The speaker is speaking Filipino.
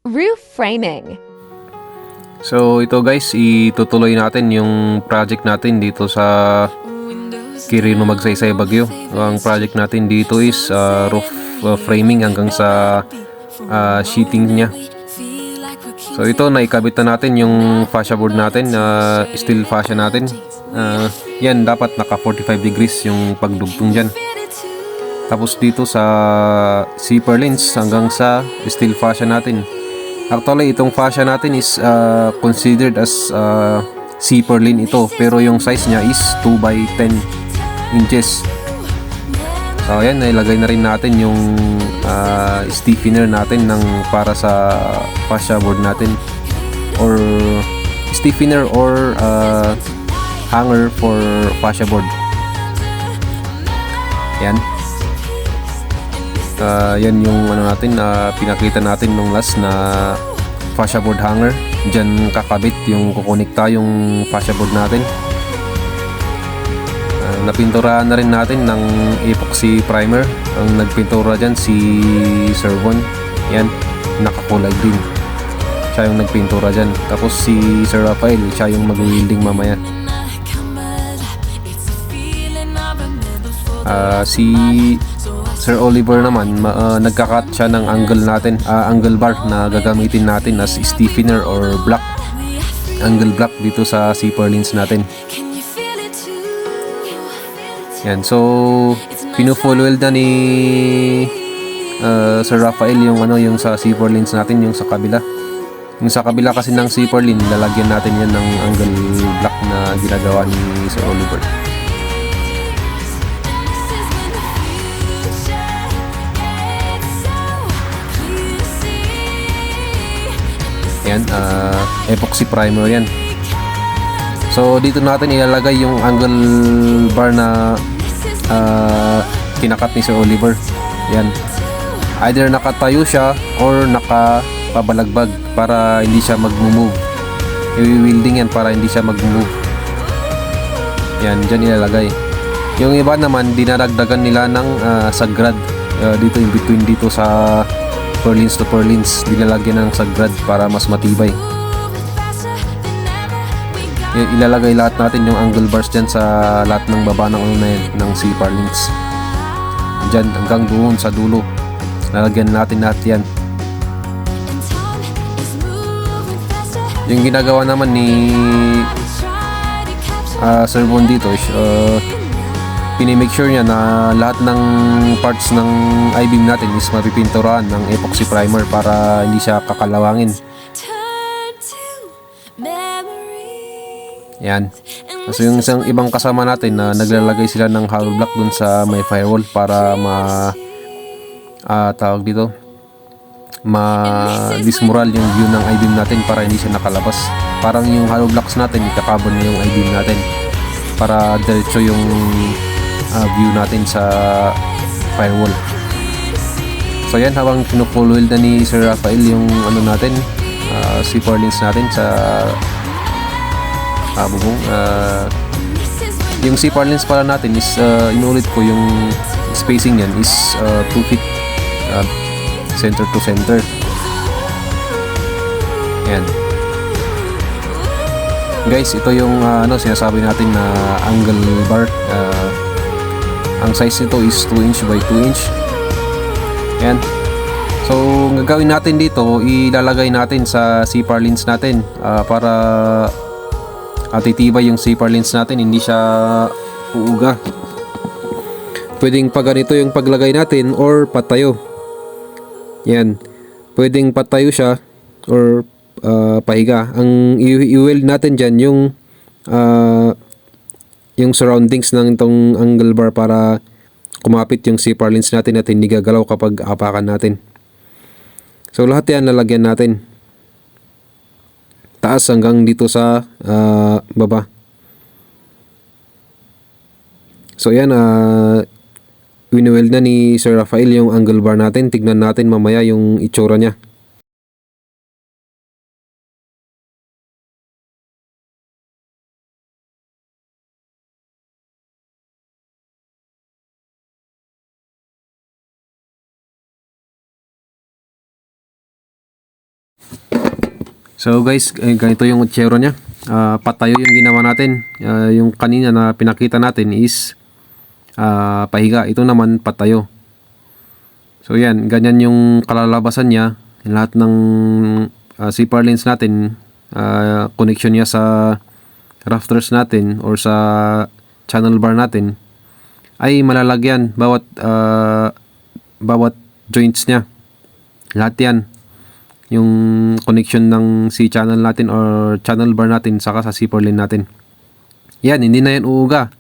Roof framing. So ito guys, itutuloy natin yung project natin dito sa Quirino Magsaysay Baguio. Ang project natin dito is roof framing hanggang sa sheeting niya. So ito, naikabit na natin yung fascia board natin, steel fascia natin. Yan, dapat naka 45 degrees yung pagdugtong dyan. Tapos dito sa zipper lens hanggang sa steel fascia natin. Actually, itong fascia natin is considered as zipper lin ito, pero yung size niya is 2 by 10 inches. So ayan, nailagay na rin natin yung stiffener natin para sa fascia board natin, or stiffener or hanger for fascia board. Yan. Yan yung natin, pinakita natin nung last na fascia board hanger. Diyan kakabit yung kukonekta yung fascia board natin. Napinturahan na rin natin ng epoxy primer. Ang nagpintura dyan si Sir Von. Yan, nakakulay din. Siya yung nagpintura dyan. Tapos si Sir Rafael, siya yung mag-welding mamaya. Si Sir Oliver naman, nagkakat siya ng angle natin, angle bar na gagamitin natin as stiffener or block, angle block dito sa zipper lens natin. Yan, so pinu-full weld na ni Sir Rafael yung sa zipper lens natin, yung sa kabila. Yung sa kabila kasi ng zipper lens, lalagyan natin yan ng angle block na ginagawa ni Sir Oliver. Yan, epoxy primer yan. So dito natin ilalagay yung angle bar na kinakat ni Sir Oliver. Yan, either nakatayo siya or nakapabalagbag para hindi siya mag-move. I-welding yan para hindi siya mag-move. Yan, dyan ilalagay. Yung iba naman, dinadagdagan nila ng sagrad dito in between dito sa purlins to purlins, dinalagyan ng sagrad para mas matibay. Ilalagay lahat natin yung angle bars dyan sa lahat ng baba ng na yan, ng zipper lens. Dyan hanggang doon sa dulo, lalagyan natin lahat yan. Yung ginagawa naman ni Sir Von dito is pinimake sure niya na lahat ng parts ng I-beam natin is mapipinturahan ng epoxy primer para hindi siya kakalawangin. Yan. So yung isang ibang kasama natin na naglalagay sila ng hollow block dun sa may firewall para tawag dito, ma-dismoral yung view ng I-beam natin para hindi siya nakalabas. Parang yung hollow blocks natin, ikakabon na yung I-beam natin para diretso yung view natin sa firewall. So yan, habang pinufull weld na ni Sir Rafael yung natin, zipper lens natin sa bubong. Yung zipper lens pala natin is inulit ko yung spacing yan is 2 feet center to center. Yan guys, ito yung sinasabi natin na angle bar. Ang size nito is 2 inch by 2 inch. Yan. So gagawin natin dito, ilalagay natin sa zipper lens natin para titibay yung zipper lens natin, hindi siya uuga. Pwedeng pa ganito yung paglagay natin or patayo. Yan, pwedeng patayo siya or pahiga. Ang i-weld natin dyan yung surroundings ng itong angle bar para kumapit yung zipper lens natin at hindi gagalaw kapag apakan natin. So lahat yan lalagyan natin, taas hanggang dito sa baba. So yan, winweld na ni Sir Rafael yung angle bar natin. Tignan natin mamaya yung itsura niya. So guys, ganito yung utsero niya. Patayo yung ginawa natin. Yung kanina na pinakita natin is pahiga. Ito naman patayo. So yan, ganyan yung kalalabasan niya. Lahat ng zipper lens natin, connection niya sa rafters natin or sa channel bar natin ay malalagyan bawat joints niya. Lahat yan. Yung connection ng C-channel natin or channel bar natin saka sa zipper lens natin. Yan, hindi na yan uuga.